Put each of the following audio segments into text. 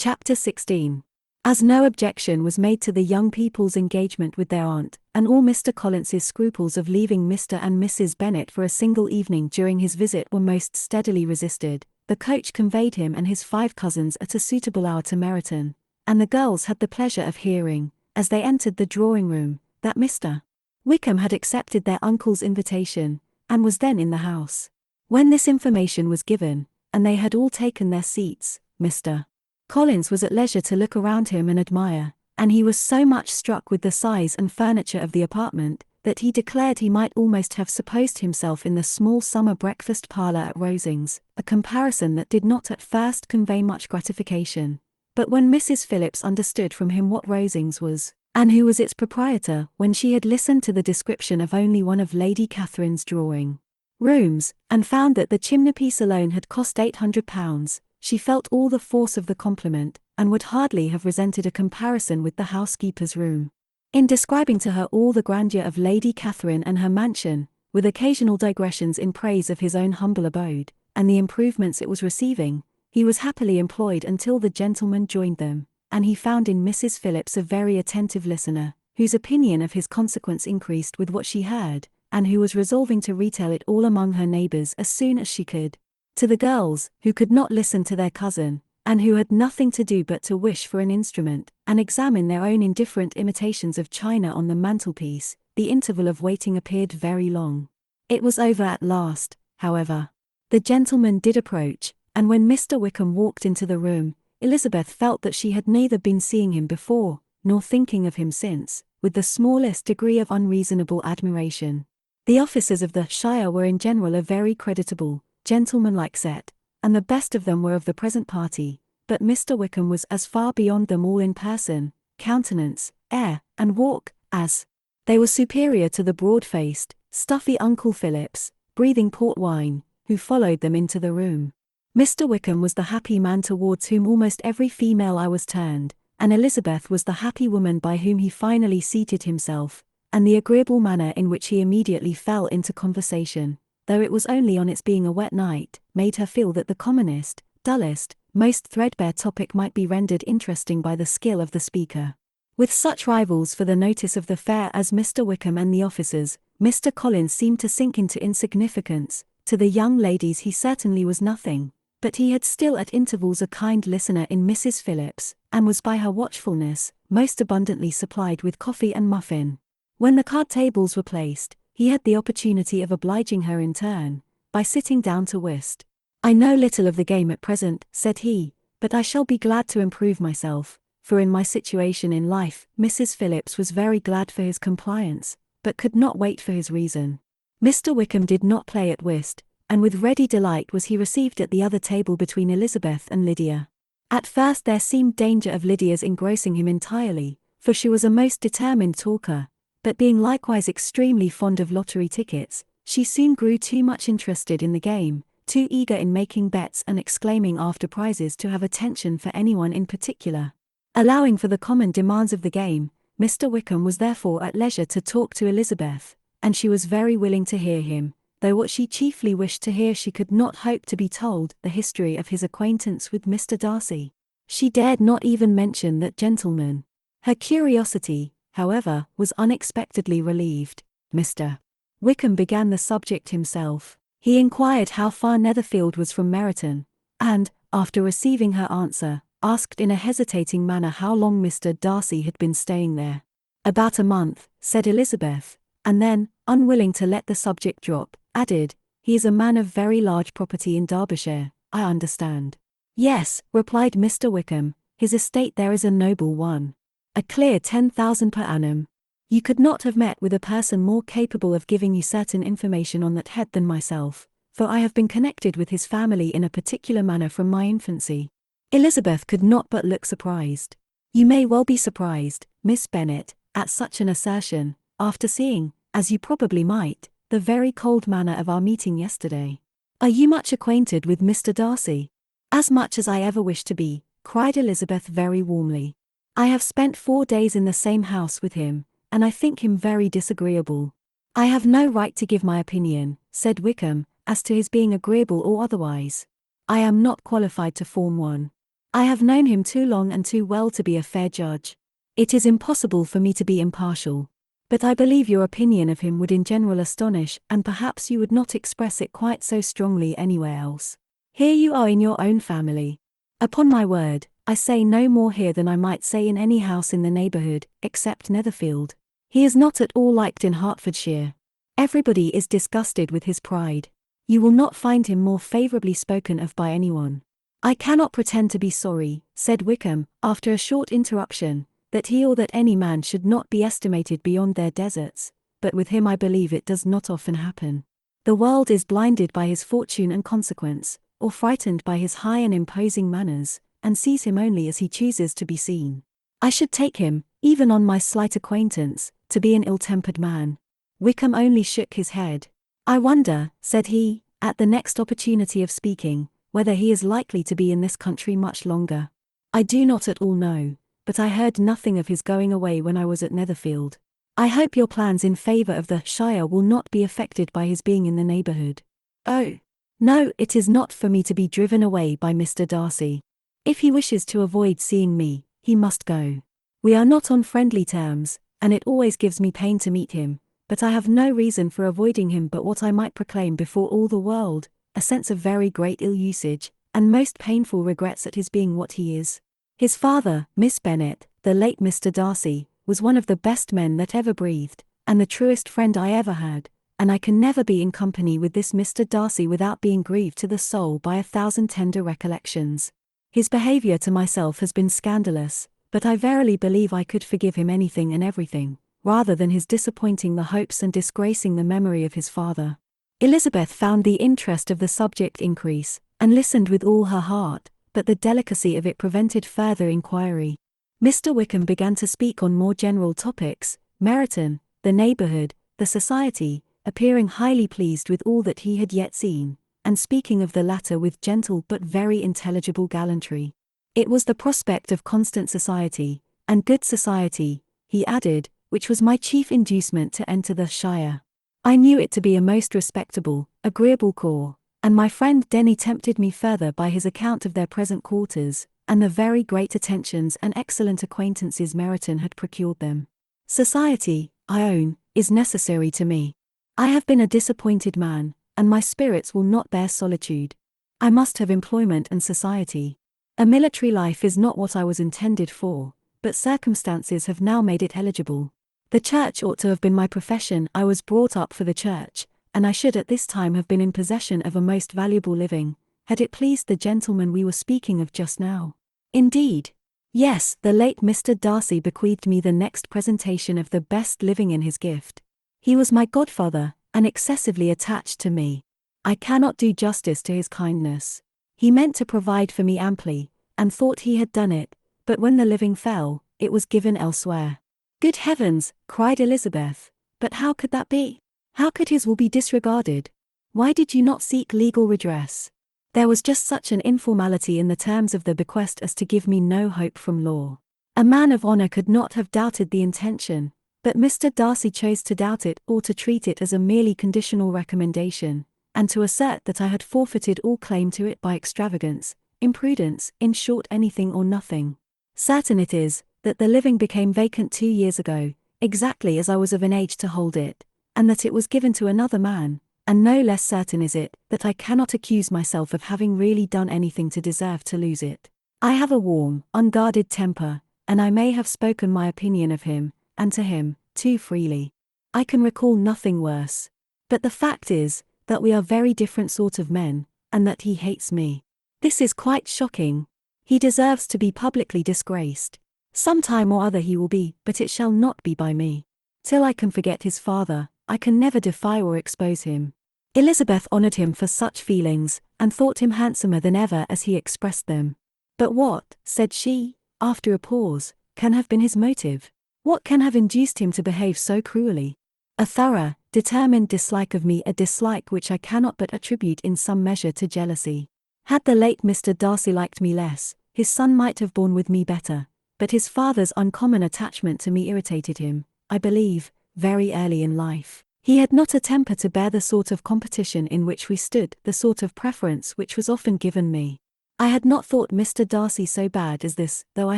Chapter 16. As no objection was made to the young people's engagement with their aunt, and all Mr. Collins's scruples of leaving Mr. and Mrs. Bennet for a single evening during his visit were most steadily resisted, the coach conveyed him and his 5 cousins at a suitable hour to Meryton, and the girls had the pleasure of hearing, as they entered the drawing-room, that Mr. Wickham had accepted their uncle's invitation, and was then in the house. When this information was given, and they had all taken their seats, Mr. Collins was at leisure to look around him and admire, and he was so much struck with the size and furniture of the apartment, that he declared he might almost have supposed himself in the small summer breakfast parlour at Rosings, a comparison that did not at first convey much gratification. But when Mrs. Phillips understood from him what Rosings was, and who was its proprietor, when she had listened to the description of only one of Lady Catherine's drawing rooms, and found that the chimney-piece alone had cost £800, she felt all the force of the compliment, and would hardly have resented a comparison with the housekeeper's room. In describing to her all the grandeur of Lady Catherine and her mansion, with occasional digressions in praise of his own humble abode, and the improvements it was receiving, he was happily employed until the gentlemen joined them, and he found in Mrs. Phillips a very attentive listener, whose opinion of his consequence increased with what she heard, and who was resolving to retail it all among her neighbours as soon as she could. To the girls, who could not listen to their cousin, and who had nothing to do but to wish for an instrument, and examine their own indifferent imitations of china on the mantelpiece, the interval of waiting appeared very long. It was over at last, however. The gentleman did approach, and when Mr. Wickham walked into the room, Elizabeth felt that she had neither been seeing him before, nor thinking of him since, with the smallest degree of unreasonable admiration. The officers of the shire were in general a very creditable, gentlemanlike set, and the best of them were of the present party, but Mr. Wickham was as far beyond them all in person, countenance, air, and walk, as they were superior to the broad-faced, stuffy Uncle Phillips, breathing port wine, who followed them into the room. Mr. Wickham was the happy man towards whom almost every female eye was turned, and Elizabeth was the happy woman by whom he finally seated himself, and the agreeable manner in which he immediately fell into conversation, though it was only on its being a wet night, made her feel that the commonest, dullest, most threadbare topic might be rendered interesting by the skill of the speaker. With such rivals for the notice of the fair as Mr. Wickham and the officers, Mr. Collins seemed to sink into insignificance. To the young ladies he certainly was nothing, but he had still at intervals a kind listener in Mrs. Phillips, and was by her watchfulness most abundantly supplied with coffee and muffin. When the card tables were placed, he had the opportunity of obliging her in turn, by sitting down to whist. "I know little of the game at present," said he, "but I shall be glad to improve myself, for in my situation in life." Mrs. Phillips was very glad for his compliance, but could not wait for his reason. Mr. Wickham did not play at whist, and with ready delight was he received at the other table between Elizabeth and Lydia. At first there seemed danger of Lydia's engrossing him entirely, for she was a most determined talker, but being likewise extremely fond of lottery tickets, she soon grew too much interested in the game, too eager in making bets and exclaiming after prizes to have attention for anyone in particular. Allowing for the common demands of the game, Mr. Wickham was therefore at leisure to talk to Elizabeth, and she was very willing to hear him, though what she chiefly wished to hear she could not hope to be told the history of his acquaintance with Mr. Darcy. She dared not even mention that gentleman. Her curiosity, however, was unexpectedly relieved. Mr. Wickham began the subject himself. He inquired how far Netherfield was from Meryton, and, after receiving her answer, asked in a hesitating manner how long Mr. Darcy had been staying there. "About a month," said Elizabeth, and then, unwilling to let the subject drop, added, "He is a man of very large property in Derbyshire, I understand." "Yes," replied Mr. Wickham, "his estate there is a noble one. A clear 10,000 per annum. You could not have met with a person more capable of giving you certain information on that head than myself, for I have been connected with his family in a particular manner from my infancy." Elizabeth could not but look surprised. "You may well be surprised, Miss Bennet, at such an assertion, after seeing, as you probably might, the very cold manner of our meeting yesterday. Are you much acquainted with Mr. Darcy?" "As much as I ever wish to be," cried Elizabeth very warmly. "I have spent 4 days in the same house with him, and I think him very disagreeable." "I have no right to give my opinion," said Wickham, "as to his being agreeable or otherwise. I am not qualified to form one. I have known him too long and too well to be a fair judge. It is impossible for me to be impartial. But I believe your opinion of him would in general astonish, and perhaps you would not express it quite so strongly anywhere else. Here you are in your own family. Upon my word, I say no more here than I might say in any house in the neighbourhood, except Netherfield. He is not at all liked in Hertfordshire. Everybody is disgusted with his pride. You will not find him more favourably spoken of by anyone. I cannot pretend to be sorry, said Wickham, after a short interruption, that he or that any man should not be estimated beyond their deserts, but with him I believe it does not often happen. The world is blinded by his fortune and consequence, or frightened by his high and imposing manners, and sees him only as he chooses to be seen. I should take him, even on my slight acquaintance, to be an ill-tempered man. Wickham only shook his head. I wonder, said he, at the next opportunity of speaking, whether he is likely to be in this country much longer. I do not at all know, but I heard nothing of his going away when I was at Netherfield. I hope your plans in favour of the shire will not be affected by his being in the neighbourhood. Oh, no, it is not for me to be driven away by Mr. Darcy. If he wishes to avoid seeing me, he must go. We are not on friendly terms, and it always gives me pain to meet him, but I have no reason for avoiding him but what I might proclaim before all the world, a sense of very great ill-usage, and most painful regrets at his being what he is. His father, Miss Bennet, the late Mr. Darcy, was one of the best men that ever breathed, and the truest friend I ever had, and I can never be in company with this Mr. Darcy without being grieved to the soul by 1,000 tender recollections. His behaviour to myself has been scandalous, but I verily believe I could forgive him anything and everything, rather than his disappointing the hopes and disgracing the memory of his father. Elizabeth found the interest of the subject increase, and listened with all her heart, but the delicacy of it prevented further inquiry. Mr. Wickham began to speak on more general topics, Meryton, the neighbourhood, the society, appearing highly pleased with all that he had yet seen, and speaking of the latter with gentle but very intelligible gallantry. It was the prospect of constant society, and good society, he added, which was my chief inducement to enter the shire. I knew it to be a most respectable, agreeable corps, and my friend Denny tempted me further by his account of their present quarters, and the very great attentions and excellent acquaintances Meryton had procured them. Society, I own, is necessary to me. I have been a disappointed man, and my spirits will not bear solitude. I must have employment and society. A military life is not what I was intended for, but circumstances have now made it eligible. The church ought to have been my profession. I was brought up for the church, and I should at this time have been in possession of a most valuable living, had it pleased the gentleman we were speaking of just now. Indeed, yes, the late Mr. Darcy bequeathed me the next presentation of the best living in his gift. He was my godfather, and excessively attached to me. I cannot do justice to his kindness. He meant to provide for me amply, and thought he had done it, but when the living fell, it was given elsewhere. Good heavens, cried Elizabeth, but how could that be? How could his will be disregarded? Why did you not seek legal redress? There was just such an informality in the terms of the bequest as to give me no hope from law. A man of honour could not have doubted the intention, but Mr. Darcy chose to doubt it or to treat it as a merely conditional recommendation, and to assert that I had forfeited all claim to it by extravagance, imprudence, in short anything or nothing. Certain it is, that the living became vacant 2 years ago, exactly as I was of an age to hold it, and that it was given to another man, and no less certain is it, that I cannot accuse myself of having really done anything to deserve to lose it. I have a warm, unguarded temper, and I may have spoken my opinion of him, and to him, too freely. I can recall nothing worse. But the fact is, that we are very different sort of men, and that he hates me. This is quite shocking. He deserves to be publicly disgraced. Some time or other he will be, but it shall not be by me. Till I can forget his father, I can never defy or expose him. Elizabeth honoured him for such feelings, and thought him handsomer than ever as he expressed them. But what, said she, after a pause, can have been his motive? What can have induced him to behave so cruelly? A thorough, determined dislike of me, a dislike which I cannot but attribute in some measure to jealousy. Had the late Mr. Darcy liked me less, his son might have borne with me better, but his father's uncommon attachment to me irritated him, I believe, very early in life. He had not a temper to bear the sort of competition in which we stood, the sort of preference which was often given me. I had not thought Mr. Darcy so bad as this, though I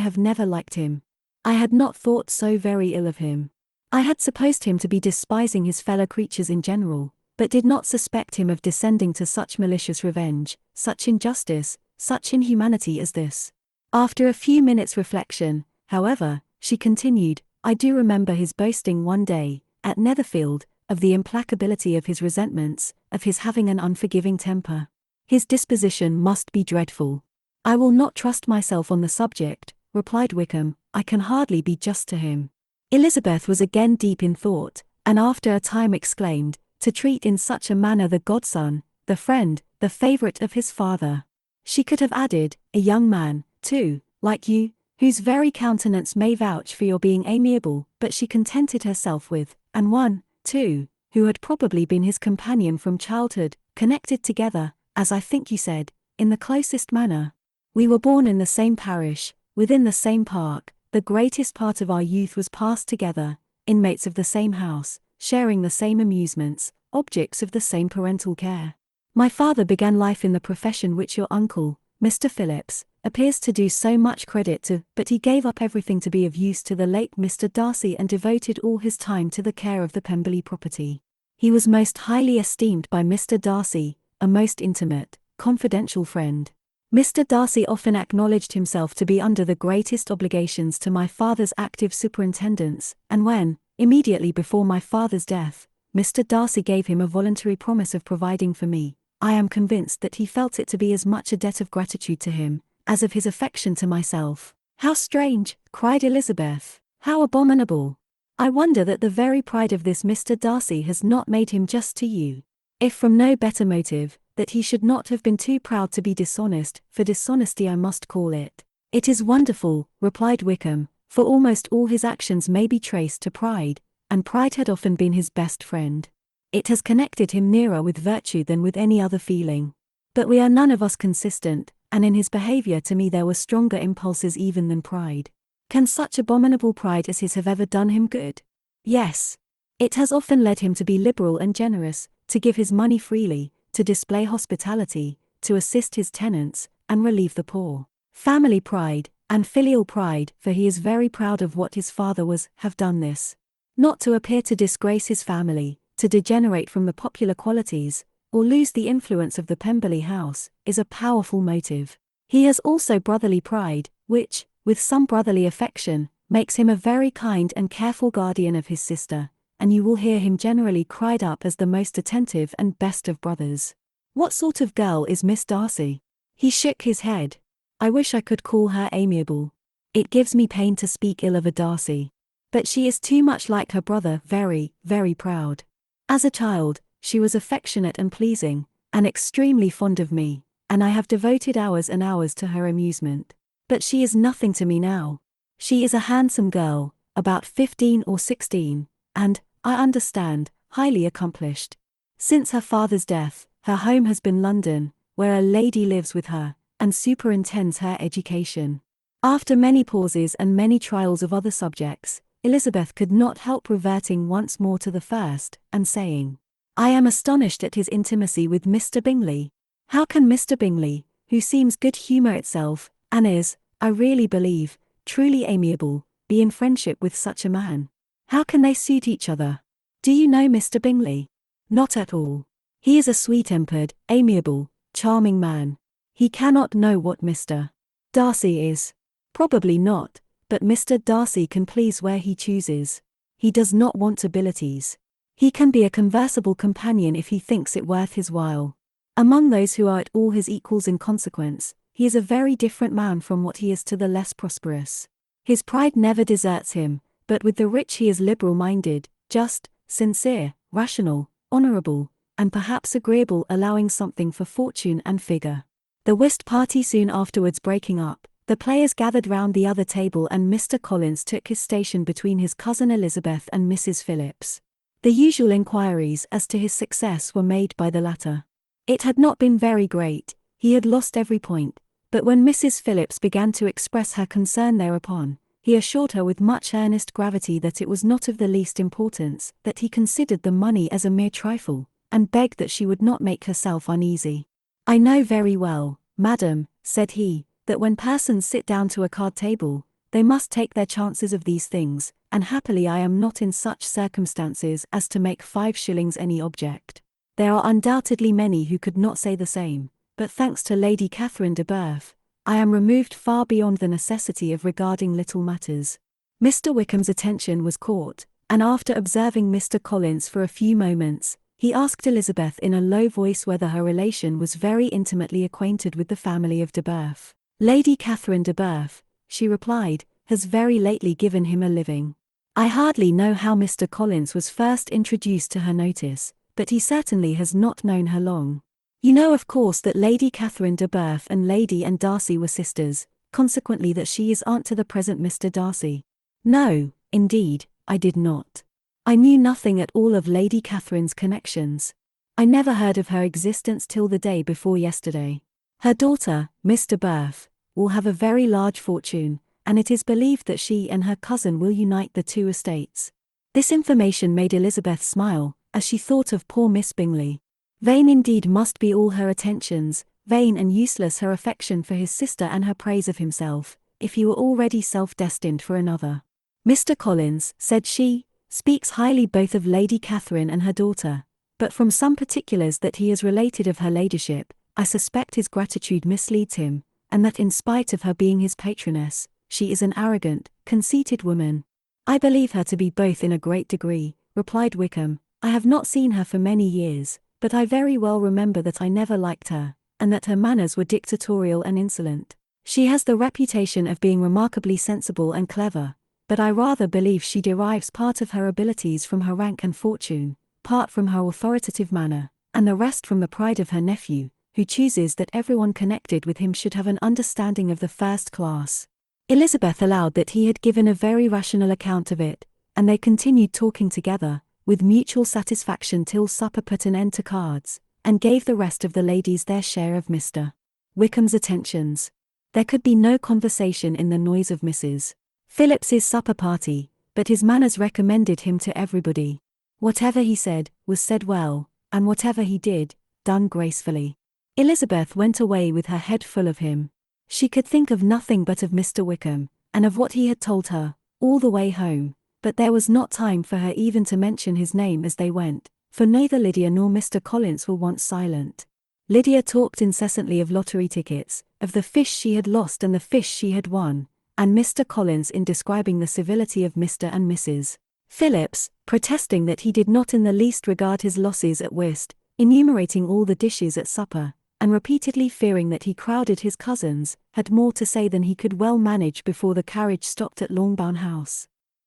have never liked him. I had not thought so very ill of him. I had supposed him to be despising his fellow creatures in general, but did not suspect him of descending to such malicious revenge, such injustice, such inhumanity as this. After a few minutes' reflection, however, she continued, I do remember his boasting one day, at Netherfield, of the implacability of his resentments, of his having an unforgiving temper. His disposition must be dreadful. I will not trust myself on the subject, replied Wickham, I can hardly be just to him. Elizabeth was again deep in thought, and after a time exclaimed, to treat in such a manner the godson, the friend, the favourite of his father. She could have added, a young man, too, like you, whose very countenance may vouch for your being amiable, but she contented herself with, and one, too, who had probably been his companion from childhood, connected together, as I think you said, in the closest manner. We were born in the same parish, within the same park, the greatest part of our youth was passed together, inmates of the same house, sharing the same amusements, objects of the same parental care. My father began life in the profession which your uncle, Mr. Phillips, appears to do so much credit to, but he gave up everything to be of use to the late Mr. Darcy and devoted all his time to the care of the Pemberley property. He was most highly esteemed by Mr. Darcy, a most intimate, confidential friend. Mr. Darcy often acknowledged himself to be under the greatest obligations to my father's active superintendence, and when, immediately before my father's death, Mr. Darcy gave him a voluntary promise of providing for me, I am convinced that he felt it to be as much a debt of gratitude to him, as of his affection to myself. How strange, cried Elizabeth, how abominable! I wonder that the very pride of this Mr. Darcy has not made him just to you. If from no better motive, that he should not have been too proud to be dishonest, for dishonesty I must call it. It is wonderful, replied Wickham, for almost all his actions may be traced to pride, and pride had often been his best friend. It has connected him nearer with virtue than with any other feeling. But we are none of us consistent, and in his behaviour to me there were stronger impulses even than pride. Can such abominable pride as his have ever done him good? Yes. It has often led him to be liberal and generous, to give his money freely, to display hospitality, to assist his tenants, and relieve the poor. Family pride, and filial pride, for he is very proud of what his father was, have done this. Not to appear to disgrace his family, to degenerate from the popular qualities, or lose the influence of the Pemberley house, is a powerful motive. He has also brotherly pride, which, with some brotherly affection, makes him a very kind and careful guardian of his sister, and you will hear him generally cried up as the most attentive and best of brothers. What sort of girl is Miss Darcy? He shook his head. I wish I could call her amiable. It gives me pain to speak ill of a Darcy. But she is too much like her brother, very, very proud. As a child, she was affectionate and pleasing, and extremely fond of me, and I have devoted hours and hours to her amusement. But she is nothing to me now. She is a handsome girl, about 15 or 16, and, I understand, highly accomplished. Since her father's death, her home has been London, where a lady lives with her, and superintends her education. After many pauses and many trials of other subjects, Elizabeth could not help reverting once more to the first, and saying, I am astonished at his intimacy with Mr. Bingley. How can Mr. Bingley, who seems good humour itself, and is, I really believe, truly amiable, be in friendship with such a man? How can they suit each other? Do you know Mr. Bingley? Not at all. He is a sweet-tempered, amiable, charming man. He cannot know what Mr. Darcy is. Probably not, but Mr. Darcy can please where he chooses. He does not want abilities. He can be a conversable companion if he thinks it worth his while. Among those who are at all his equals in consequence, he is a very different man from what he is to the less prosperous. His pride never deserts him, but with the rich he is liberal-minded, just, sincere, rational, honourable, and perhaps agreeable, allowing something for fortune and figure. The whist party soon afterwards breaking up, the players gathered round the other table and Mr. Collins took his station between his cousin Elizabeth and Mrs. Phillips. The usual inquiries as to his success were made by the latter. It had not been very great, he had lost every point, but when Mrs. Phillips began to express her concern thereupon, he assured her with much earnest gravity that it was not of the least importance, that he considered the money as a mere trifle, and begged that she would not make herself uneasy. I know very well, "Madam," said he, "that when persons sit down to a card table, they must take their chances of these things, and happily I am not in such circumstances as to make 5 shillings any object. There are undoubtedly many who could not say the same, but thanks to Lady Catherine de Bourgh, I am removed far beyond the necessity of regarding little matters." Mr. Wickham's attention was caught, and after observing Mr. Collins for a few moments, he asked Elizabeth in a low voice whether her relation was very intimately acquainted with the family of de Bourgh. "Lady Catherine de Bourgh," she replied, "has very lately given him a living. I hardly know how Mr. Collins was first introduced to her notice, but he certainly has not known her long. You know of course that Lady Catherine de Bourgh and Lady Anne Darcy were sisters, consequently that she is aunt to the present Mr. Darcy." "No, indeed, I did not. I knew nothing at all of Lady Catherine's connections. I never heard of her existence till the day before yesterday. Her daughter, Miss de Bourgh, will have a very large fortune, and it is believed that she and her cousin will unite the 2 estates." This information made Elizabeth smile, as she thought of poor Miss Bingley. Vain indeed must be all her attentions, vain and useless her affection for his sister and her praise of himself, if he were already self-destined for another. "Mr. Collins," said she, "speaks highly both of Lady Catherine and her daughter, but from some particulars that he has related of her ladyship, I suspect his gratitude misleads him, and that in spite of her being his patroness, she is an arrogant, conceited woman." "I believe her to be both in a great degree," replied Wickham. "I have not seen her for many years, but I very well remember that I never liked her, and that her manners were dictatorial and insolent. She has the reputation of being remarkably sensible and clever, but I rather believe she derives part of her abilities from her rank and fortune, part from her authoritative manner, and the rest from the pride of her nephew, who chooses that everyone connected with him should have an understanding of the first class." Elizabeth allowed that he had given a very rational account of it, and they continued talking together, with mutual satisfaction till supper put an end to cards, and gave the rest of the ladies their share of Mr. Wickham's attentions. There could be no conversation in the noise of Mrs. Phillips's supper party, but his manners recommended him to everybody. Whatever he said, was said well, and whatever he did, done gracefully. Elizabeth went away with her head full of him. She could think of nothing but of Mr. Wickham, and of what he had told her, all the way home, but there was not time for her even to mention his name as they went, for neither Lydia nor Mr. Collins were once silent. Lydia talked incessantly of lottery tickets, of the fish she had lost and the fish she had won, and Mr. Collins in describing the civility of Mr. and Mrs. Phillips, protesting that he did not in the least regard his losses at whist, enumerating all the dishes at supper, and repeatedly fearing that he crowded his cousins, had more to say than he could well manage before the carriage stopped at Longbourn House.